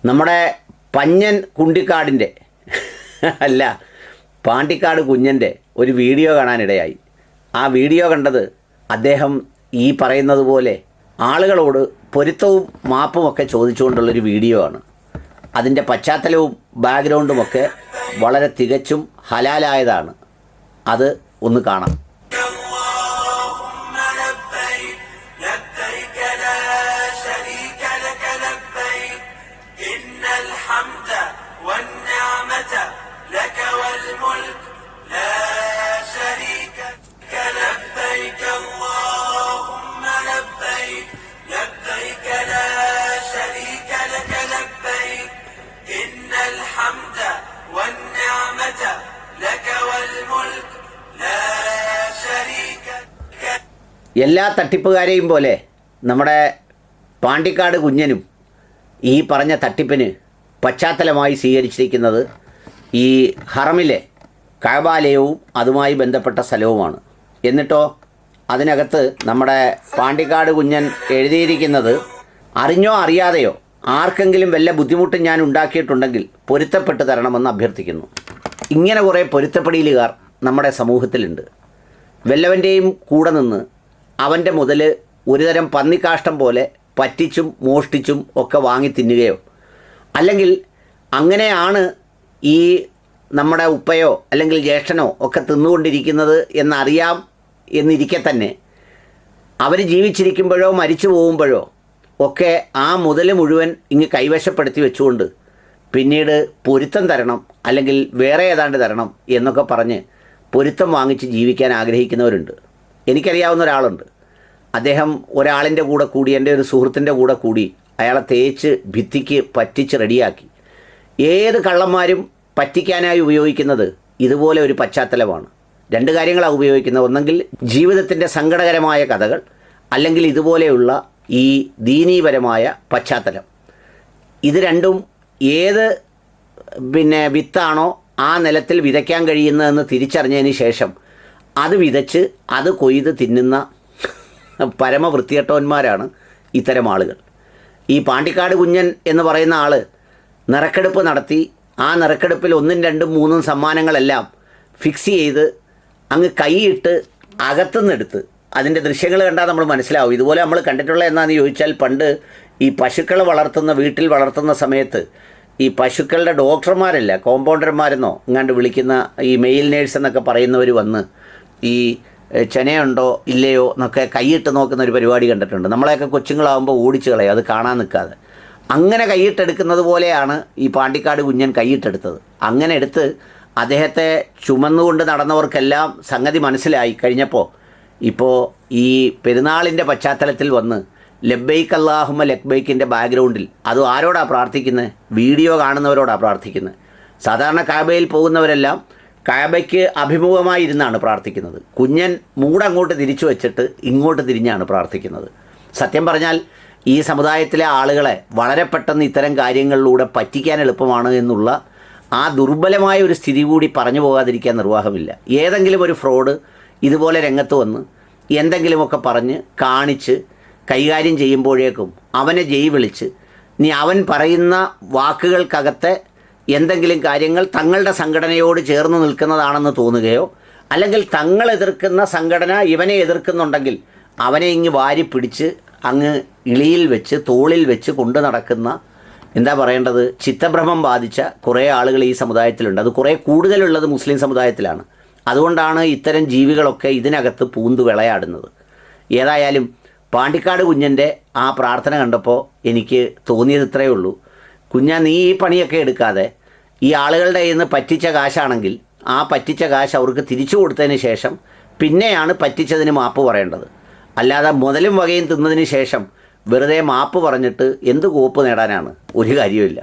നമ്മുടെ പഞ്ഞൻ കുണ്ടിക്കാടിൻ്റെ അല്ല പാണ്ടിക്കാട് കുഞ്ഞൻ്റെ ഒരു വീഡിയോ കാണാനിടയായി. ആ വീഡിയോ കണ്ടത് അദ്ദേഹം ഈ പറയുന്നത് പോലെ ആളുകളോട് പൊരുത്തവും മാപ്പുമൊക്കെ ചോദിച്ചുകൊണ്ടുള്ളൊരു വീഡിയോ ആണ്. അതിൻ്റെ പശ്ചാത്തലവും ബാക്ക്ഗ്രൗണ്ടുമൊക്കെ വളരെ തികച്ചും ഹലാലായതാണ്. അത് ഒന്ന് കാണാം. എല്ലാ തട്ടിപ്പുകാരെയും പോലെ നമ്മുടെ പാണ്ടിക്കാട് കുഞ്ഞനും ഈ പറഞ്ഞ തട്ടിപ്പിന് പശ്ചാത്തലമായി സ്വീകരിച്ചിരിക്കുന്നത് ഈ ഹറമിലെ കഅബാലയവും അതുമായി ബന്ധപ്പെട്ട സ്ഥലവുമാണ്. എന്നിട്ടോ അതിനകത്ത് നമ്മുടെ പാണ്ടിക്കാട് കുഞ്ഞൻ എഴുതിയിരിക്കുന്നത്, അറിഞ്ഞോ അറിയാതെയോ ആർക്കെങ്കിലും വല്ല ബുദ്ധിമുട്ടും ഞാൻ ഉണ്ടാക്കിയിട്ടുണ്ടെങ്കിൽ പൊരുത്തപ്പെട്ട് തരണമെന്ന് അഭ്യർത്ഥിക്കുന്നു. ഇങ്ങനെ കുറേ പൊരുത്തപ്പെടലുകാർ നമ്മുടെ സമൂഹത്തിലുണ്ട്. വല്ലവൻ്റെയും കൂടെ നിന്ന് അവൻ്റെ മുതൽ ഒരുതരം പന്നിക്കാഷ്ടം പോലെ പറ്റിച്ചും മോഷ്ടിച്ചും ഒക്കെ വാങ്ങി തിന്നുകയോ, അല്ലെങ്കിൽ അങ്ങനെയാണ് ഈ നമ്മുടെ ഉപ്പയോ അല്ലെങ്കിൽ ജ്യേഷ്ഠനോ ഒക്കെ തിന്നുകൊണ്ടിരിക്കുന്നത് എന്നറിയാം എന്നിരിക്കെ തന്നെ അവർ ജീവിച്ചിരിക്കുമ്പോഴോ മരിച്ചു പോകുമ്പോഴോ ഒക്കെ ആ മുതൽ മുഴുവൻ ഇങ്ങ് കൈവശപ്പെടുത്തി വെച്ചുകൊണ്ട് പിന്നീട് പൊരുത്തം തരണം അല്ലെങ്കിൽ വേറെ ഏതാണ്ട് തരണം എന്നൊക്കെ പറഞ്ഞ് പൊരുത്തം വാങ്ങിച്ച് ജീവിക്കാൻ ആഗ്രഹിക്കുന്നവരുണ്ട്. എനിക്കറിയാവുന്ന ഒരാളുണ്ട്. അദ്ദേഹം ഒരാളിൻ്റെ കൂടെ കൂടി, എൻ്റെ ഒരു സുഹൃത്തിൻ്റെ കൂടെ കൂടി അയാളെ തേച്ച് ഭിത്തിക്ക് പറ്റിച്ച് റെഡിയാക്കി. ഏത് കള്ളന്മാരും പറ്റിക്കാനായി ഉപയോഗിക്കുന്നത് ഇതുപോലെ ഒരു പശ്ചാത്തലമാണ്. രണ്ട് കാര്യങ്ങളാണ് ഉപയോഗിക്കുന്നത്. ഒന്നെങ്കിൽ ജീവിതത്തിൻ്റെ സങ്കടകരമായ കഥകൾ, അല്ലെങ്കിൽ ഇതുപോലെയുള്ള ഈ ദീനീപരമായ പശ്ചാത്തലം. ഇത് രണ്ടും ഏത് വിത്താണോ ആ നിലത്തിൽ വിതയ്ക്കാൻ കഴിയുന്നതെന്ന് തിരിച്ചറിഞ്ഞതിന് ശേഷം അത് വിതച്ച് അത് കൊയ്ത് തിന്നുന്ന പരമവൃത്തികെട്ടവന്മാരാണ് ഇത്തരം ആളുകൾ. ഈ പാണ്ടിക്കാട് കുഞ്ഞൻ എന്ന് പറയുന്ന ആൾ നറുക്കെടുപ്പ് നടത്തി ആ നറുക്കെടുപ്പിൽ 1, 2, 3 സമ്മാനങ്ങളെല്ലാം ഫിക്സ് ചെയ്ത് അങ്ങ് കൈയിട്ട് അകത്തുനിന്നെടുത്ത്, അതിൻ്റെ ദൃശ്യങ്ങൾ കണ്ടാൽ നമ്മൾ മനസ്സിലാവും. ഇതുപോലെ നമ്മൾ കണ്ടിട്ടുള്ള എന്നാന്ന് ചോദിച്ചാൽ, പണ്ട് ഈ പശുക്കളെ വീട്ടിൽ വളർത്തുന്ന സമയത്ത് ഈ പശുക്കളുടെ ഡോക്ടർമാരല്ല, കോമ്പൗണ്ടർമാരെന്നോ എങ്ങാണ്ട് വിളിക്കുന്ന ഈ മെയിൽ നേഴ്സ് എന്നൊക്കെ പറയുന്നവർ വന്ന് ഈ ചെനയുണ്ടോ ഇല്ലയോ എന്നൊക്കെ കൈയിട്ട് നോക്കുന്ന ഒരു പരിപാടി കണ്ടിട്ടുണ്ട്. നമ്മളെയൊക്കെ കൊച്ചുങ്ങളാകുമ്പോൾ ഓടിച്ച് കളയും, അത് കാണാൻ നിൽക്കാതെ. അങ്ങനെ കൈയിട്ടെടുക്കുന്നത് പോലെയാണ് ഈ പാണ്ടിക്കാട് കുഞ്ഞൻ കൈയിട്ടെടുത്തത്. അങ്ങനെ എടുത്ത് അദ്ദേഹത്തെ ചുമന്നുകൊണ്ട് നടന്നവർക്കെല്ലാം സംഗതി മനസ്സിലായി കഴിഞ്ഞപ്പോൾ ഇപ്പോൾ ഈ പെരുന്നാളിൻ്റെ പശ്ചാത്തലത്തിൽ വന്ന് ലബ്ബൈക്ക് അല്ലാഹുമ്മ ലബ്ബൈക്കിൻ്റെ ബാക്ക്ഗ്രൗണ്ടിൽ അത് ആരോടാണ് പ്രാർത്ഥിക്കുന്നത്? വീഡിയോ കാണുന്നവരോടാണ് പ്രാർത്ഥിക്കുന്നത്. സാധാരണ കഅബയിൽ പോകുന്നവരെല്ലാം കഅബയ്ക്ക് അഭിമുഖമായിരുന്നാണ് പ്രാർത്ഥിക്കുന്നത്. കുഞ്ഞൻ മൂടങ്ങോട്ട് തിരിച്ചു വെച്ചിട്ട് ഇങ്ങോട്ട് തിരിഞ്ഞാണ് പ്രാർത്ഥിക്കുന്നത്. സത്യം പറഞ്ഞാൽ ഈ സമുദായത്തിലെ ആളുകളെ വളരെ പെട്ടെന്ന് ഇത്തരം കാര്യങ്ങളിലൂടെ പറ്റിക്കാൻ എളുപ്പമാണ് എന്നുള്ള ആ ദുർബലമായ ഒരു സ്ഥിതി കൂടി പറഞ്ഞു പോകാതിരിക്കാൻ നിർവാഹമില്ല. ഏതെങ്കിലും ഒരു ഫ്രോഡ് ഇതുപോലെ രംഗത്ത് വന്ന് എന്തെങ്കിലുമൊക്കെ പറഞ്ഞ് കാണിച്ച് കൈകാര്യം ചെയ്യുമ്പോഴേക്കും അവനെ വിളിച്ച് ഇനി അവൻ പറയുന്ന വാക്കുകൾക്കകത്തെ എന്തെങ്കിലും കാര്യങ്ങൾ തങ്ങളുടെ സംഘടനയോട് ചേർന്ന് നിൽക്കുന്നതാണെന്ന് തോന്നുകയോ, അല്ലെങ്കിൽ തങ്ങൾ എതിർക്കുന്ന സംഘടന ഇവനെ എതിർക്കുന്നുണ്ടെങ്കിൽ അവനെ ഇങ്ങ് വാരി പിടിച്ച് അങ്ങ് ഇളിയിൽ വെച്ച് തോളിൽ വെച്ച് കൊണ്ടു നടക്കുന്ന, എന്താ പറയേണ്ടത്, ചിത്തഭ്രമം ബാധിച്ച കുറേ ആളുകൾ ഈ സമുദായത്തിലുണ്ട്. അത് കുറേ കൂടുതലുള്ളത് മുസ്ലിം സമുദായത്തിലാണ്. അതുകൊണ്ടാണ് ഇത്തരം ജീവികളൊക്കെ ഇതിനകത്ത് പൂന്തു വിളയാടുന്നത്. ഏതായാലും പാണ്ടിക്കാട് കുഞ്ഞൻ്റെ ആ പ്രാർത്ഥന കണ്ടപ്പോൾ എനിക്ക് തോന്നിയത് ഇത്രയേ ഉള്ളൂ. കുഞ്ഞാ, നീ ഈ പണിയൊക്കെ എടുക്കാതെ ഈ ആളുകളുടെ കയ്യിൽ നിന്ന് പറ്റിച്ച കാശാണെങ്കിൽ ആ പറ്റിച്ച കാശ് അവർക്ക് തിരിച്ചു കൊടുത്തതിന് ശേഷം പിന്നെയാണ് പറ്റിച്ചതിന് മാപ്പ് പറയേണ്ടത്. അല്ലാതെ മുതലും വകയും തിന്നതിന് ശേഷം വെറുതെ മാപ്പ് പറഞ്ഞിട്ട് എന്ത് കോപ്പ് നേടാനാണ്? ഒരു കാര്യമില്ല.